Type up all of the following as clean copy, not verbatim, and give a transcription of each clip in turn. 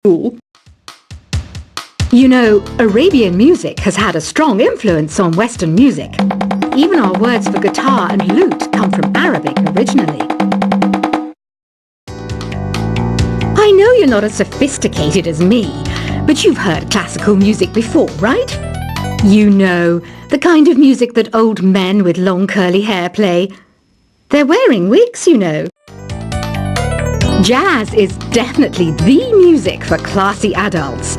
Cool. You know, Arabian music has had a strong influence on Western music. Even our words for guitar and lute come from Arabic originally. I know you're not as sophisticated as me, but you've heard classical music before, right? You know, the kind of music that old men with long curly hair play. They're wearing wigs, you know. Jazz is definitely the music for classy adults.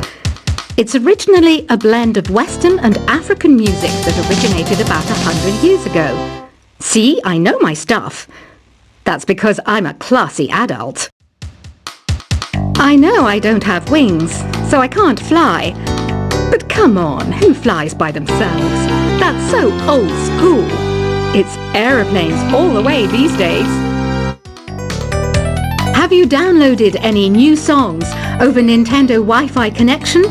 It's originally a blend of Western and African music that originated about 100 years ago. See, I know my stuff. That's because I'm a classy adult. I know I don't have wings, so I can't fly. But come on, who flies by themselves? That's so old school. It's aeroplanes all the way these days. Have you downloaded any new songs over Nintendo Wi-Fi connection?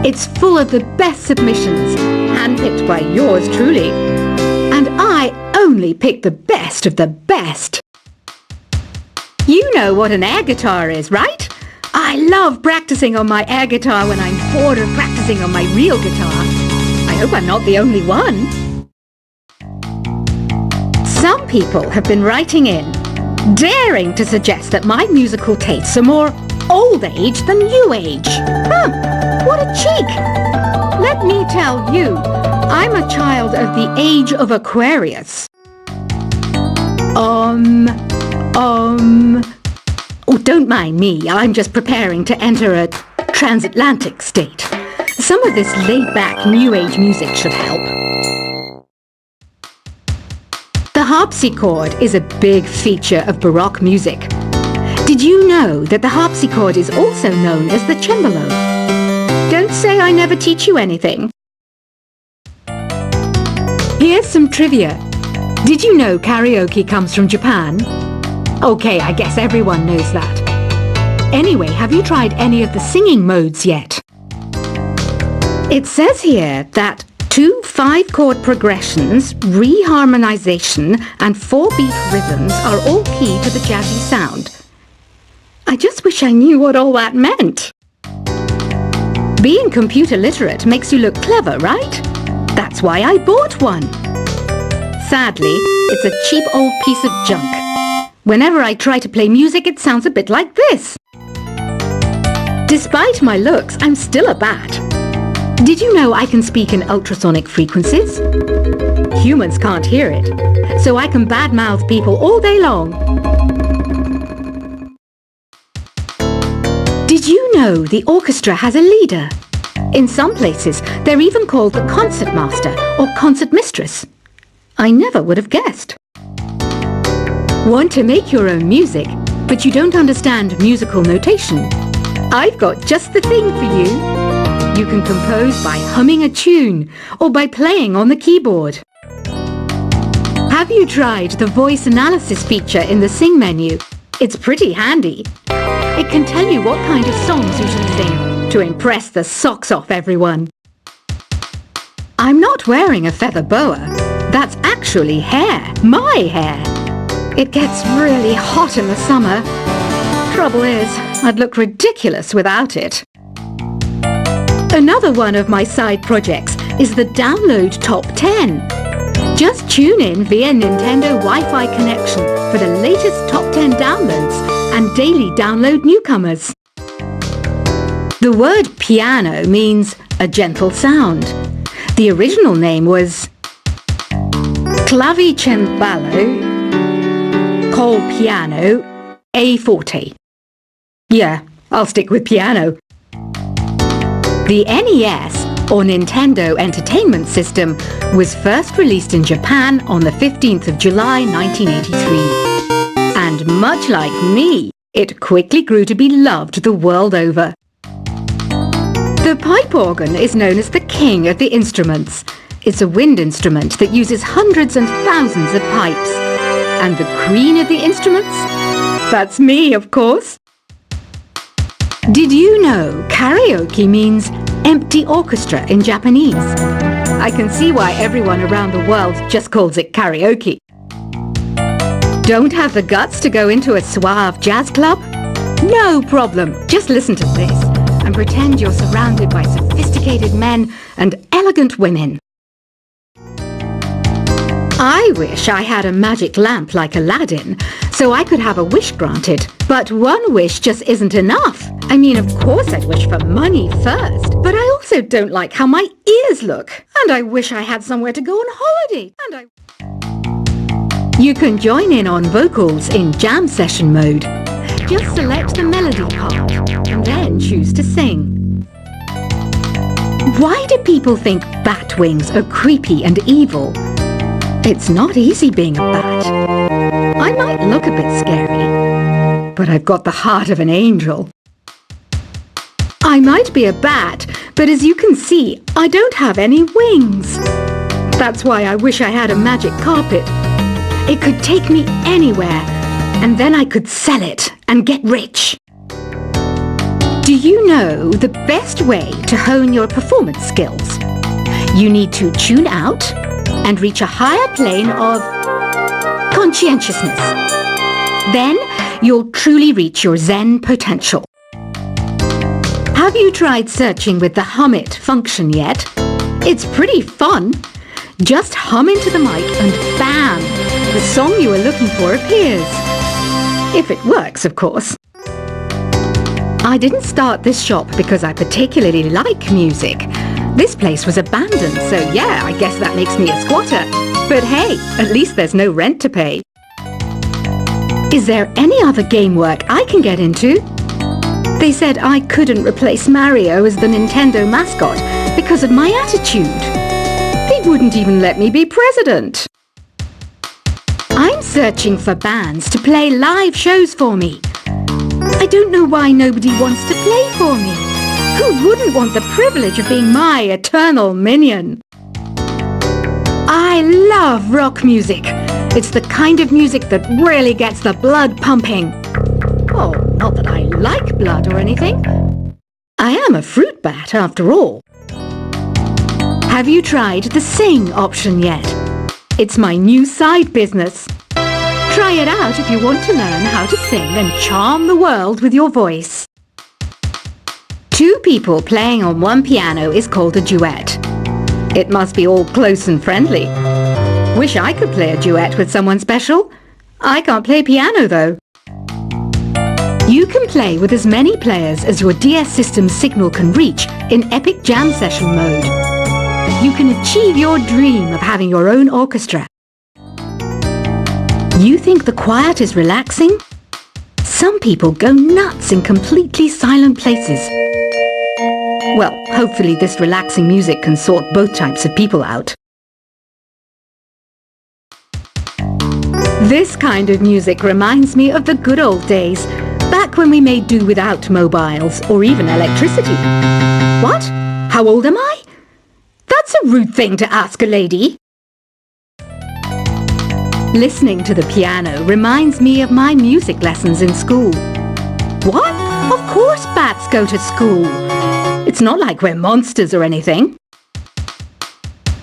It's full of the best submissions, handpicked by yours truly. And I only pick the best of the best. You know what an air guitar is, right? I love practicing on my air guitar when I'm bored of practicing on my real guitar. I hope I'm not the only one. Some people have been writing in, daring to suggest that my musical tastes are more old age than new age. What a cheek! Let me tell you, I'm a child of the age of Aquarius. Oh, don't mind me, I'm just preparing to enter a transatlantic state. Some of this laid-back new age music should help. The harpsichord is a big feature of Baroque music. Did you know that the harpsichord is also known as the cembalo? Don't say I never teach you anything. Here's some trivia. Did you know karaoke comes from Japan? Okay, I guess everyone knows that. Anyway, have you tried any of the singing modes yet? It says here that 2 5-chord progressions, reharmonization, and 4-beat rhythms are all key to the jazzy sound. I just wish I knew what all that meant. Being computer literate makes you look clever, right? That's why I bought one. Sadly, it's a cheap old piece of junk. Whenever I try to play music, it sounds a bit like this. Despite my looks, I'm still a bat. Did you know I can speak in ultrasonic frequencies? Humans can't hear it, so I can badmouth people all day long. Did you know the orchestra has a leader? In some places, they're even called the concertmaster or concertmistress. I never would have guessed. Want to make your own music, but you don't understand musical notation? I've got just the thing for you. You can compose by humming a tune or by playing on the keyboard. Have you tried the voice analysis feature in the Sing menu? It's pretty handy. It can tell you what kind of songs you should sing to impress the socks off everyone. I'm not wearing a feather boa. That's actually hair, my hair. It gets really hot in the summer. Trouble is, I'd look ridiculous without it. Another one of my side projects is the Download Top 10. Just tune in via Nintendo Wi-Fi connection for the latest top 10 downloads and daily download newcomers. The word piano means a gentle sound. The original name was Clavicembalo col piano a forte. Yeah, I'll stick with piano. The NES, or Nintendo Entertainment System, was first released in Japan on the 15th of July 1983. And much like me, it quickly grew to be loved the world over. The pipe organ is known as the king of the instruments. It's a wind instrument that uses hundreds and thousands of pipes. And the queen of the instruments? That's me, of course. Did you know karaoke means empty orchestra in Japanese? I can see why everyone around the world just calls it karaoke. Don't have the guts to go into a suave jazz club? No problem, just listen to this. and pretend you're surrounded by sophisticated men and elegant women. I wish I had a magic lamp like Aladdin, so I could have a wish granted. But one wish just isn't enough. I mean, of course I'd wish for money first, but I also don't like how my ears look. And I wish I had somewhere to go on holiday. You can join in on vocals in jam session mode. Just select the melody part and then choose to sing. Why do people think bat wings are creepy and evil? It's not easy being a bat. I might look a bit scary, but I've got the heart of an angel. I might be a bat, but as you can see, I don't have any wings. That's why I wish I had a magic carpet. It could take me anywhere, and then I could sell it and get rich. Do you know the best way to hone your performance skills? You need to tune out and reach a higher plane of conscientiousness. Then you'll truly reach your Zen potential. Have you tried searching with the Hum It function yet? It's pretty fun. Just hum into the mic and bam! The song you were looking for appears. If it works, of course. I didn't start this shop because I particularly like music. This place was abandoned, so yeah, I guess that makes me a squatter. But hey, at least there's no rent to pay. Is there any other game work I can get into? They said I couldn't replace Mario as the Nintendo mascot because of my attitude. They wouldn't even let me be president. I'm searching for bands to play live shows for me. I don't know why nobody wants to play for me. Who wouldn't want the privilege of being my eternal minion? I love rock music. It's the kind of music that really gets the blood pumping. Oh, not that I like blood or anything. I am a fruit bat after all. Have you tried the sing option yet? It's my new side business. Try it out if you want to learn how to sing and charm the world with your voice. Two people playing on one piano is called a duet. It must be all close and friendly. Wish I could play a duet with someone special. I can't play piano though. You can play with as many players as your DS system's signal can reach in Epic Jam Session mode. You can achieve your dream of having your own orchestra. You think the quiet is relaxing? Some people go nuts in completely silent places. Well, hopefully this relaxing music can sort both types of people out. This kind of music reminds me of the good old days, back when we made do without mobiles or even electricity. What? How old am I? That's a rude thing to ask a lady. Listening to the piano reminds me of my music lessons in school. What? Of course bats go to school. It's not like we're monsters or anything.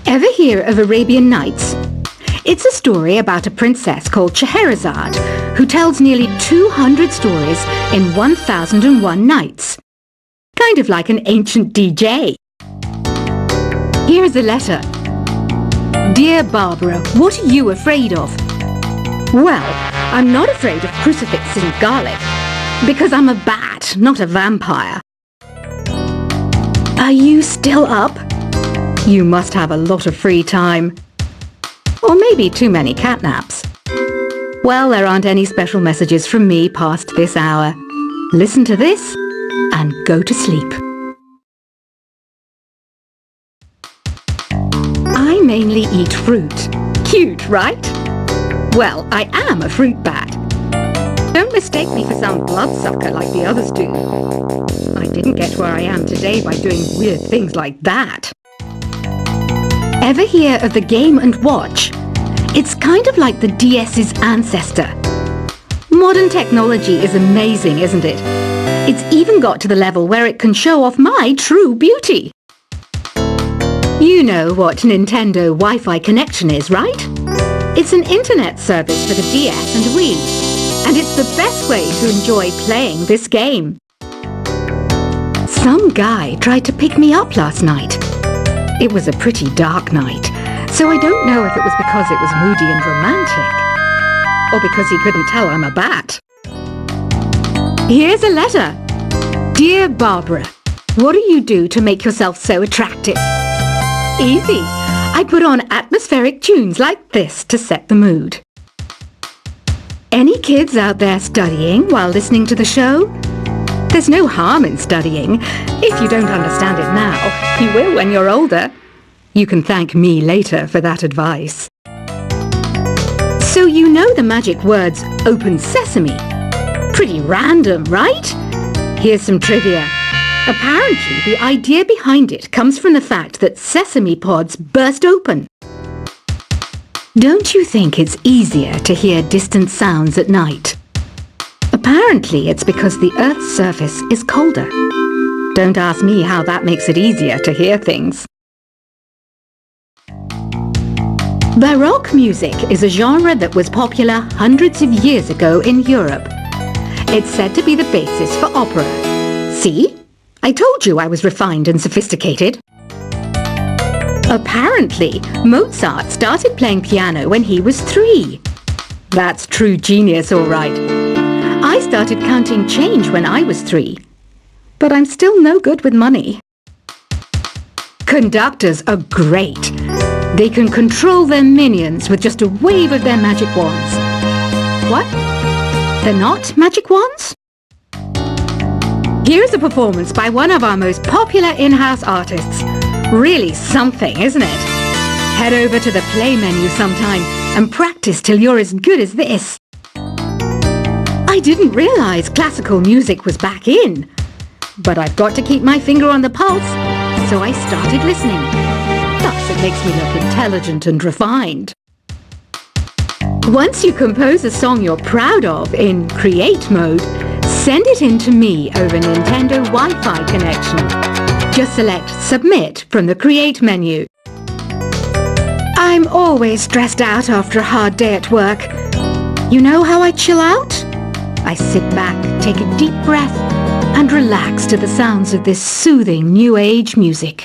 Ever hear of Arabian Nights? It's a story about a princess called Scheherazade who tells nearly 200 stories in 1001 nights. Kind of like an ancient DJ. Here's a letter. Dear Barbara, what are you afraid of? Well, I'm not afraid of crucifix and garlic, because I'm a bat, not a vampire. Are you still up? You must have a lot of free time. Or maybe too many catnaps. Well, there aren't any special messages from me past this hour. Listen to this and go to sleep. I mainly eat fruit. Cute, right? Well, I am a fruit bat. Don't mistake me for some bloodsucker like the others do. I didn't get where I am today by doing weird things like that. Ever hear of the Game & Watch? It's kind of like the DS's ancestor. Modern technology is amazing, isn't it? It's even got to the level where it can show off my true beauty. You know what Nintendo Wi-Fi connection is, right? It's an internet service for the DS and Wii, and it's the best way to enjoy playing this game. Some guy tried to pick me up last night. It was a pretty dark night, so I don't know if it was because it was moody and romantic, or because he couldn't tell I'm a bat. Here's a letter. Dear Barbara, what do you do to make yourself so attractive? Easy. I put on atmospheric tunes like this to set the mood. Any kids out there studying while listening to the show? There's no harm in studying. If you don't understand it now, you will when you're older. You can thank me later for that advice. So you know the magic words open sesame. Pretty random, right? Here's some trivia. Apparently, the idea behind it comes from the fact that sesame pods burst open. Don't you think it's easier to hear distant sounds at night? Apparently, it's because the Earth's surface is colder. Don't ask me how that makes it easier to hear things. Baroque music is a genre that was popular hundreds of years ago in Europe. It's said to be the basis for opera. See? I told you I was refined and sophisticated. Apparently, Mozart started playing piano when he was 3. That's true genius, all right. I started counting change when I was 3. But I'm still no good with money. Conductors are great. They can control their minions with just a wave of their magic wands. What? They're not magic wands? Here's a performance by one of our most popular in-house artists. Really something, isn't it? Head over to the play menu sometime and practice till you're as good as this. I didn't realize classical music was back in. But I've got to keep my finger on the pulse, so I started listening. Thus it makes me look intelligent and refined. Once you compose a song you're proud of in Create mode, send it in to me over Nintendo Wi-Fi connection. Just select Submit from the Create menu. I'm always stressed out after a hard day at work. You know how I chill out? I sit back, take a deep breath, and relax to the sounds of this soothing new age music.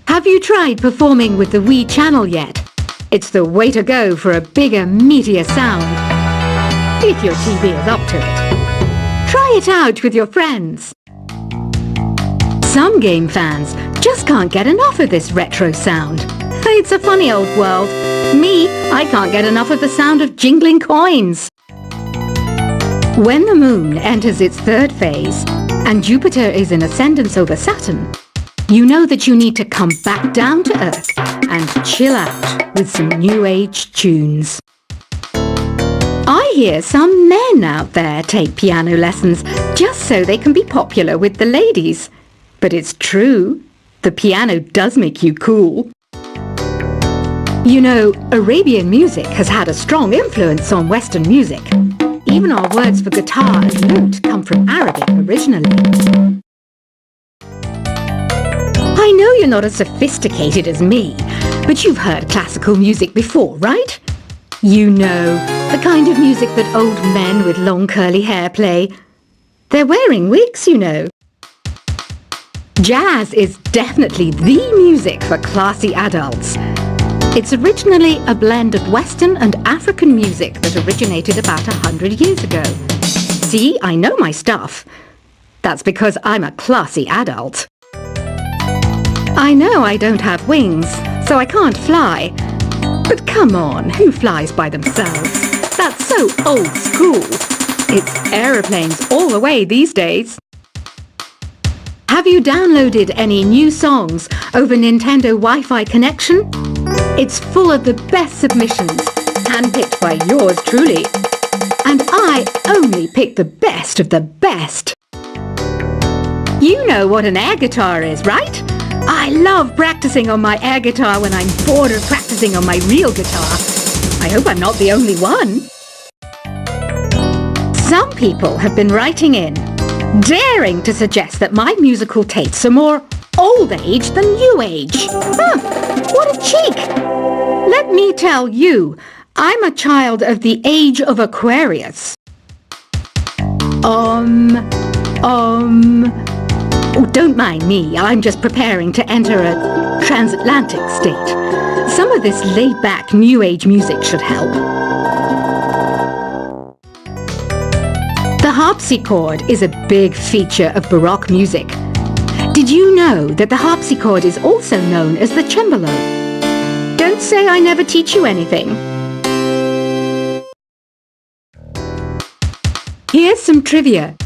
Have you tried performing with the Wii channel yet? It's the way to go for a bigger, meatier sound. If your TV is up to it. Try it out with your friends. Some game fans just can't get enough of this retro sound. It's a funny old world. Me, I can't get enough of the sound of jingling coins. When the moon enters its 3rd phase and Jupiter is in ascendance over Saturn, you know that you need to come back down to Earth and chill out with some new age tunes. I hear some men out there take piano lessons just so they can be popular with the ladies. But it's true, the piano does make you cool. You know, Arabian music has had a strong influence on Western music. Even our words for guitar and lute come from Arabic originally. I know you're not as sophisticated as me, but you've heard classical music before, right? You know, the kind of music that old men with long curly hair play. They're wearing wigs, you know. Jazz is definitely the music for classy adults. It's originally a blend of Western and African music that originated about 100 years ago. See, I know my stuff. That's because I'm a classy adult. I know I don't have wings, so I can't fly. But come on, who flies by themselves? That's so old school. It's aeroplanes all the way these days. Have you downloaded any new songs over Nintendo Wi-Fi connection? It's full of the best submissions, handpicked by yours truly. And I only pick the best of the best. You know what an air guitar is, right? I love practicing on my air guitar when I'm bored of practicing on my real guitar. I hope I'm not the only one. Some people have been writing in, daring to suggest that my musical tastes are more old age than new age. Huh, what a cheek! Let me tell you, I'm a child of the age of Aquarius. Don't mind me, I'm just preparing to enter a transatlantic state. Some of this laid-back New Age music should help. The harpsichord is a big feature of Baroque music. Did you know that the harpsichord is also known as the cembalo? Don't say I never teach you anything. Here's some trivia.